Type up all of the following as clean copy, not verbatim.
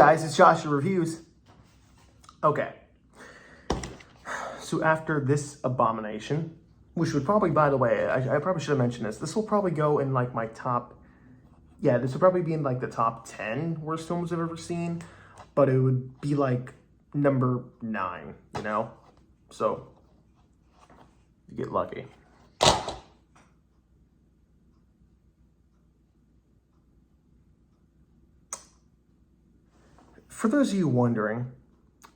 guys, it's Joshua Reviews. Okay. So after this abomination, which would probably, by the way, I probably should have mentioned this. This will probably go in like my top, this would probably be in like the top 10 worst films I've ever seen. But it would be like number 9, you know? So, you get lucky. For those of you wondering,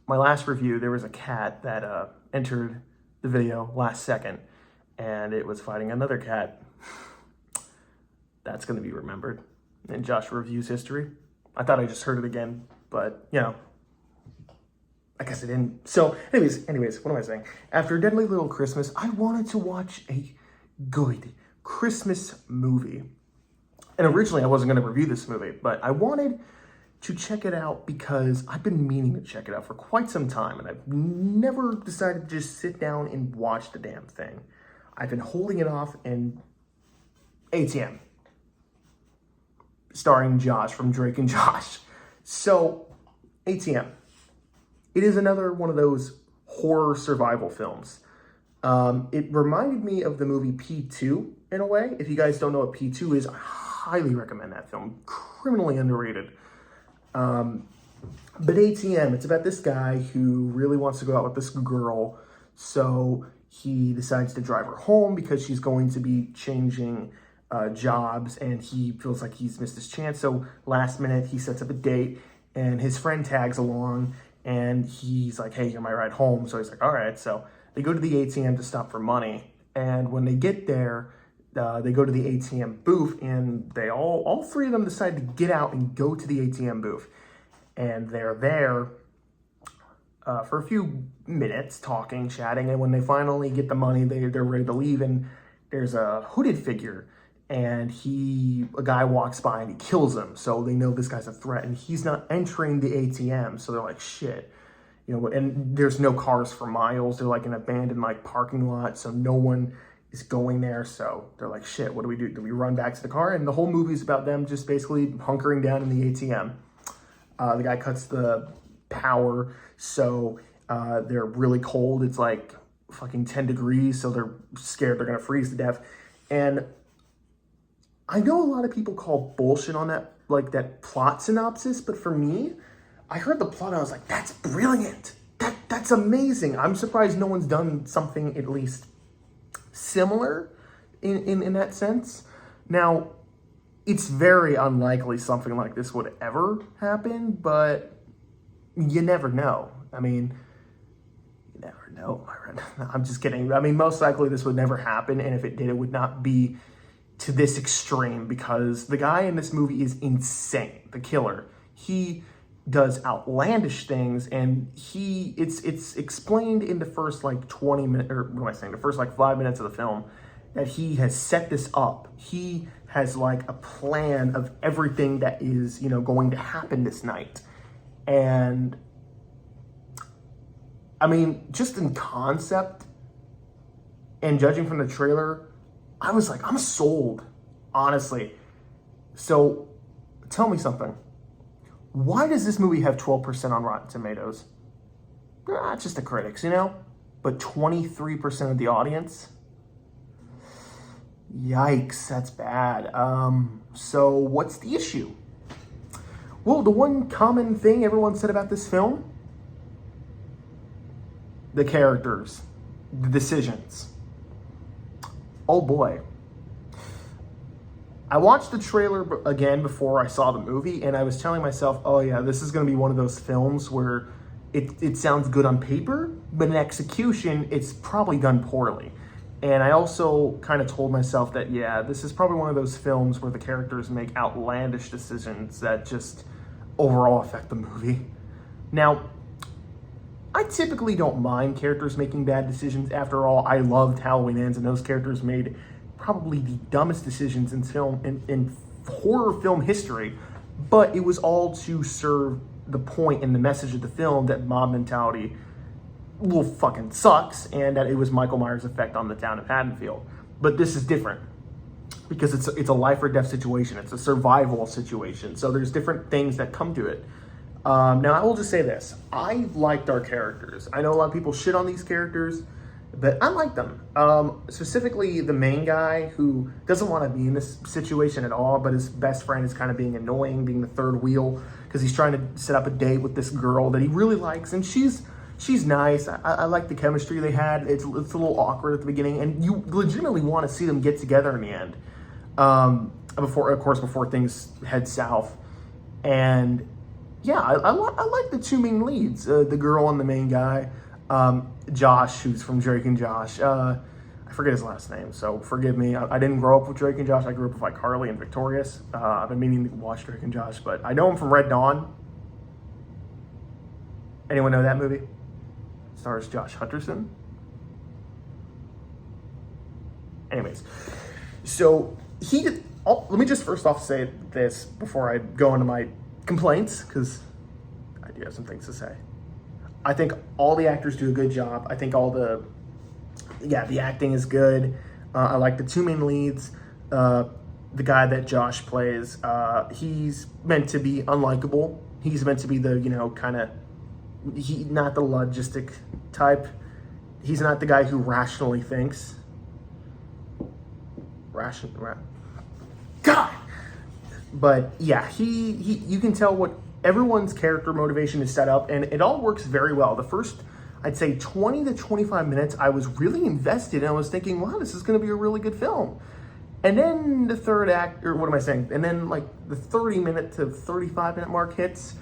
my last review, there was a cat that entered the video last second, and it was fighting another cat. That's going to be remembered in Joshua Reviews history. I thought I just heard it again, but, you know, I guess I didn't. So, anyways, what am I saying? After a Deadly Little Christmas, I wanted to watch a good Christmas movie. And originally, I wasn't going to review this movie, but I wanted to check it out because I've been meaning to check it out for quite some time, and I've never decided to just sit down and watch the damn thing. I've been holding it off, and ATM, starring Josh from Drake and Josh. So, ATM. It is another one of those horror survival films. It reminded me of the movie P2 in a way. If you guys don't know what P2 is, I highly recommend that film. Criminally underrated. But ATM, it's about this guy who really wants to go out with this girl, so he decides to drive her home because she's going to be changing jobs, and he feels like he's missed his chance. So last minute, he sets up a date, and his friend tags along, and he's like, hey, you're my ride home. So he's like, all right. So they go to the ATM to stop for money, and when they get there, they go to the ATM booth, and they all three of them decide to get out and go to the ATM booth. And they're there for a few minutes, talking, chatting, and when they finally get the money, they're ready to leave, and there's a hooded figure, and a guy walks by and he kills him, so they know this guy's a threat, and he's not entering the ATM, so they're like, shit. You know, and there's no cars for miles. They're like an abandoned like parking lot, so no one is going there. So they're like, shit, what do we do? Do we run back to the car? And the whole movie is about them just basically hunkering down in the ATM. The guy cuts the power, so they're really cold. It's like fucking 10 degrees, so they're scared they're gonna freeze to death. And I know a lot of people call bullshit on that, like that plot synopsis, but for me, I heard the plot and I was like, that's brilliant. That's amazing. I'm surprised no one's done something at least similar in that sense. Now, it's very unlikely something like this would ever happen, but you never know. I mean, you never know. I'm just kidding. I mean, most likely this would never happen, and if it did, it would not be to this extreme, because the guy in this movie is insane. The killer. He does outlandish things, and it's explained in the first like 20 minutes, or what am I saying, the first like 5 minutes of the film, that he has set this up. He has like a plan of everything that is, you know, going to happen this night. And I mean, just in concept and judging from the trailer, I was like, I'm sold, honestly. So tell me something. Why does this movie have 12% on Rotten Tomatoes? Not just the critics, you know, but 23% of the audience. Yikes, that's bad. So what's the issue? Well, the one common thing everyone said about this film, the characters, the decisions. Oh boy. I watched the trailer again before I saw the movie, and I was telling myself, oh yeah, this is going to be one of those films where it sounds good on paper, but in execution, it's probably done poorly. And I also kind of told myself that, yeah, this is probably one of those films where the characters make outlandish decisions that just overall affect the movie. Now, I typically don't mind characters making bad decisions. After all, I loved Halloween Ends, and those characters made probably the dumbest decisions in film, in horror film history, but it was all to serve the point and the message of the film that mob mentality little fucking sucks, and that it was Michael Myers' effect on the town of Haddonfield. But this is different because it's a life or death situation. It's a survival situation. So there's different things that come to it. Now, I will just say this. I liked our characters. I know a lot of people shit on these characters, but I like them. Specifically, the main guy who doesn't want to be in this situation at all, but his best friend is kind of being annoying, being the third wheel, because he's trying to set up a date with this girl that he really likes, and she's nice. I like the chemistry they had. It's a little awkward at the beginning, and you legitimately want to see them get together in the end. Before things head south. And yeah, I like the two main leads, the girl and the main guy. Josh, who's from Drake and Josh. I forget his last name, so forgive me. I didn't grow up with Drake and Josh. I grew up with like Carly and Victorious. I've been meaning to watch Drake and Josh, but I know him from Red Dawn. Anyone know that movie? Stars Josh Hutcherson. Anyways, so let me just first off say this before I go into my complaints, because I do have some things to say. I think all the actors do a good job. I think the acting is good. I like the two main leads. The guy that Josh plays, he's meant to be unlikable. He's meant to be the, not the logistic type. He's not the guy who rationally thinks. God! But yeah, you can tell what everyone's character motivation is set up, and it all works very well. The first, I'd say 20 to 25 minutes, I was really invested, and I was thinking, wow, this is going to be a really good film. And then the third act, or what am I saying? And then like the 30-minute to 35-minute mark hits,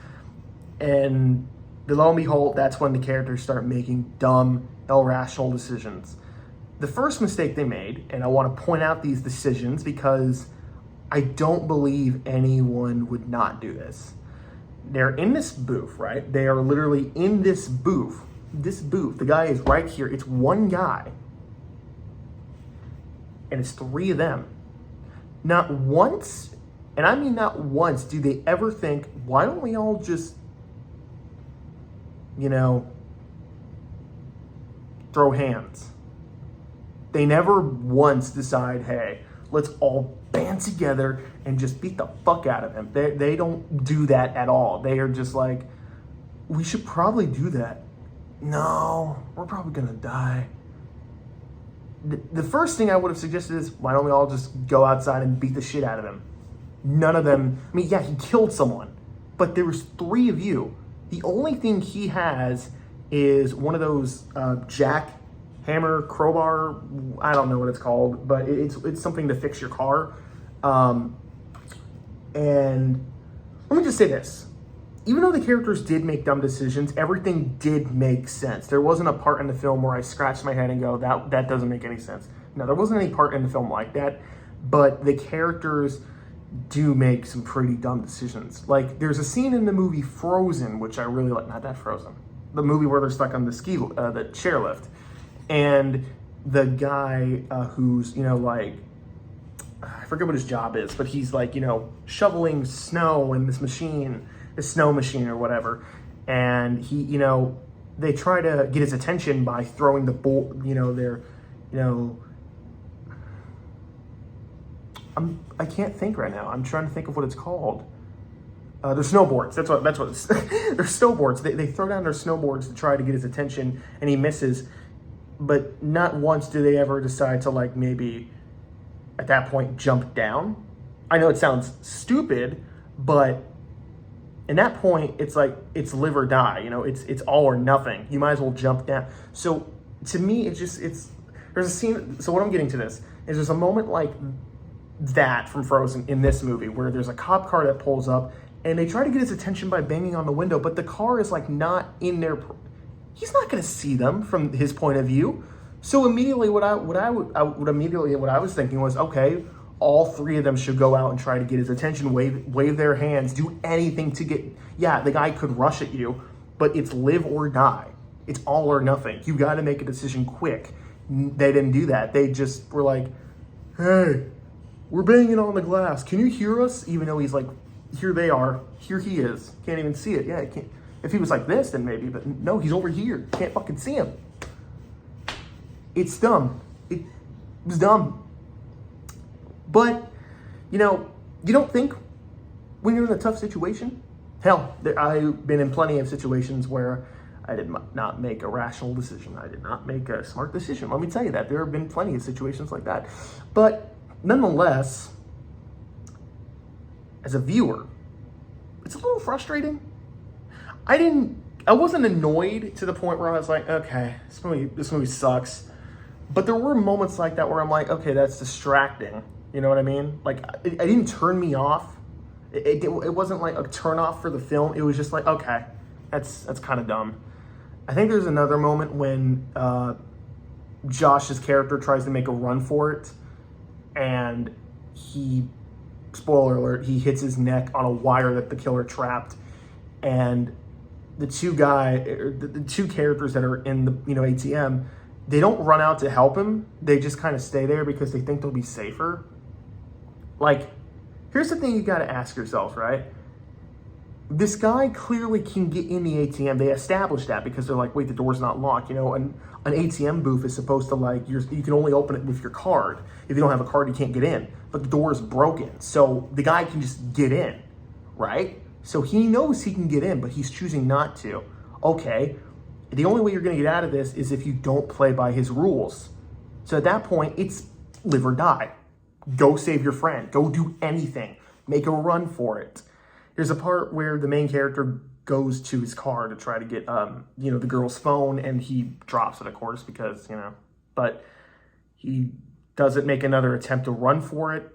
and lo and behold, that's when the characters start making dumb, irrational decisions. The first mistake they made, and I want to point out these decisions because I don't believe anyone would not do this. They're in this booth, right? They are literally in this booth. This booth, the guy is right here. It's one guy. And it's three of them. Not once, and I mean not once, do they ever think, why don't we all just, throw hands? They never once decide, hey, let's all band together and just beat the fuck out of him. They don't do that at all. They are just like, we should probably do that. No, we're probably gonna die. The first thing I would have suggested is, why don't we all just go outside and beat the shit out of him? None of them, he killed someone, but there was three of you. The only thing he has is one of those hammer, crowbar, I don't know what it's called, but it's something to fix your car. And let me just say this. Even though the characters did make dumb decisions, everything did make sense. There wasn't a part in the film where I scratched my head and go, that doesn't make any sense. No, there wasn't any part in the film like that, but the characters do make some pretty dumb decisions. Like, there's a scene in the movie Frozen, which I really like, not that Frozen, the movie where they're stuck on the the chairlift. And the guy who's, I forget what his job is, but he's like, shoveling snow in this machine, this snow machine or whatever. And he, they try to get his attention by throwing the ball, I can't think right now. I'm trying to think of what it's called. They're snowboards. That's what it's, they're snowboards. They throw down their snowboards to try to get his attention, and he misses. But not once do they ever decide to, maybe at that point jump down. I know it sounds stupid, but in that point, it's like, it's live or die. It's all or nothing. You might as well jump down. So to me, there's a scene. So what I'm getting to this is there's a moment like that from Frozen in this movie where there's a cop car that pulls up and they try to get his attention by banging on the window, but the car is not in there. He's not going to see them from his point of view. So immediately what I was thinking was, okay, all three of them should go out and try to get his attention, wave their hands, do anything to get, the guy could rush at you, but it's live or die. It's all or nothing. You got to make a decision quick. They didn't do that. They just were like, hey, we're banging on the glass. Can you hear us? Even though he's like, here they are. Here he is. Can't even see it. Yeah, I can't. If he was like this, then maybe. But no, he's over here. Can't fucking see him. It's dumb. It was dumb. But, you don't think when you're in a tough situation, Hell, I've been in plenty of situations where I did not make a rational decision. I did not make a smart decision. Let me tell you that. There have been plenty of situations like that. But nonetheless, as a viewer, it's a little frustrating. I wasn't annoyed to the point where I was like, okay, this movie sucks. But there were moments like that where I'm like, okay, that's distracting. You know what I mean? Like, it didn't turn me off. It wasn't like a turn off for the film. It was just like, okay, that's kind of dumb. I think there's another moment when Josh's character tries to make a run for it, and spoiler alert, he hits his neck on a wire that the killer trapped, and the two characters that are in the ATM, they don't run out to help him. They just kind of stay there because they think they'll be safer. Like, here's the thing you got to ask yourself, right? This guy clearly can get in the ATM. They established that because they're like, wait, the door's not locked. An ATM booth is supposed to, like, you can only open it with your card. If you don't have a card, you can't get in. But the door is broken, so the guy can just get in, right? So he knows he can get in, but he's choosing not to. Okay, the only way you're going to get out of this is if you don't play by his rules. So at that point, it's live or die. Go save your friend. Go do anything. Make a run for it. There's a part where the main character goes to his car to try to get, the girl's phone, and he drops it, of course, because, but he doesn't make another attempt to run for it.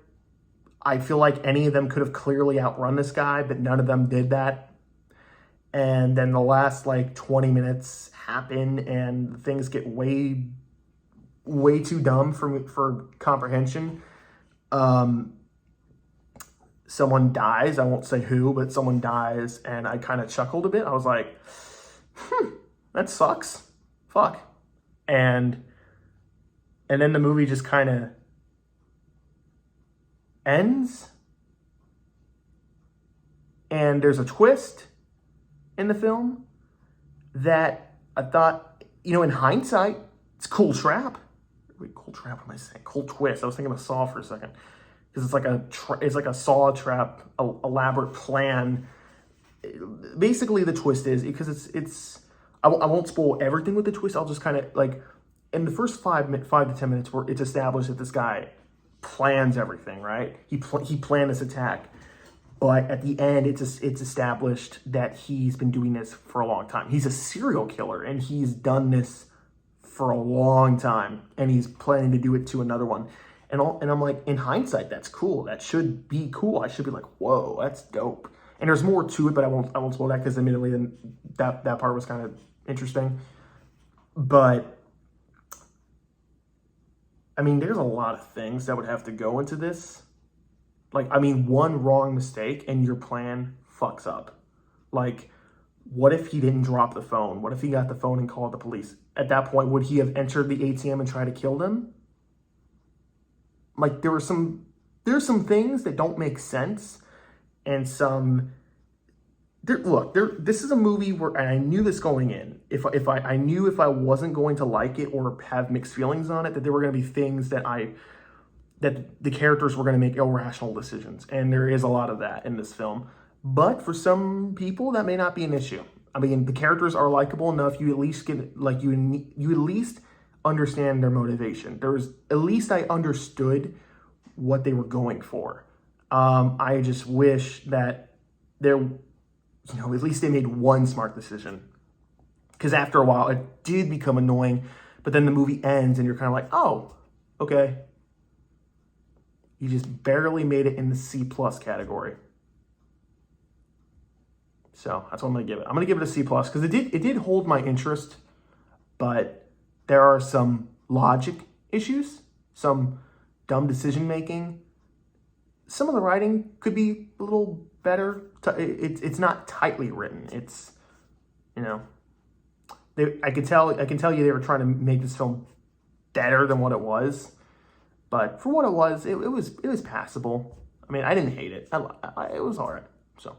I feel like any of them could have clearly outrun this guy, but none of them did that. And then the last, 20 minutes happen, and things get way, way too dumb for comprehension. Someone dies. I won't say who, but someone dies, and I kind of chuckled a bit. I was like, that sucks. Fuck. And then the movie just kind of ends, and there's a twist in the film that I thought, in hindsight, it's a cool trap. Wait, cool trap, what am I saying? Cool twist. I was thinking of Saw for a second. Because it's like a Saw trap, elaborate plan. Basically, the twist is, because I won't spoil everything with the twist. I'll just kind of, in the first 5 to 10 minutes, where it's established that this guy plans everything, right? He planned this attack. But at the end, it's established that he's been doing this for a long time. He's a serial killer, and he's done this for a long time, and he's planning to do it to another one. And I'm like, in hindsight, that's cool. That should be cool. I should be like, whoa, that's dope. And there's more to it, but I won't spoil that, because admittedly, then that part was kind of interesting. But I mean, there's a lot of things that would have to go into this. One wrong mistake and your plan fucks up. What if he didn't drop the phone? What if he got the phone and called the police? At that point, would he have entered the ATM and tried to kill them? There's some things that don't make sense, and this is a movie where, and I knew this going in, I knew if I wasn't going to like it or have mixed feelings on it, that there were going to be things that the characters were going to make irrational decisions, and there is a lot of that in this film. But for some people, that may not be an issue. I mean, the characters are likable enough. You at least get, you at least understand their motivation. At least I understood what they were going for. I just wish that at least they made one smart decision. Because after a while, it did become annoying. But then the movie ends, and you're kind of like, oh, okay. You just barely made it in the C+ category. So that's what I'm going to give it. I'm going to give it a C+, because it did hold my interest, but there are some logic issues, some dumb decision making. Some of the writing could be a little better. It's not tightly written. It's, I can tell you they were trying to make this film better than what it was, but for what it was, it was passable. I mean, I didn't hate it. It was all right. So.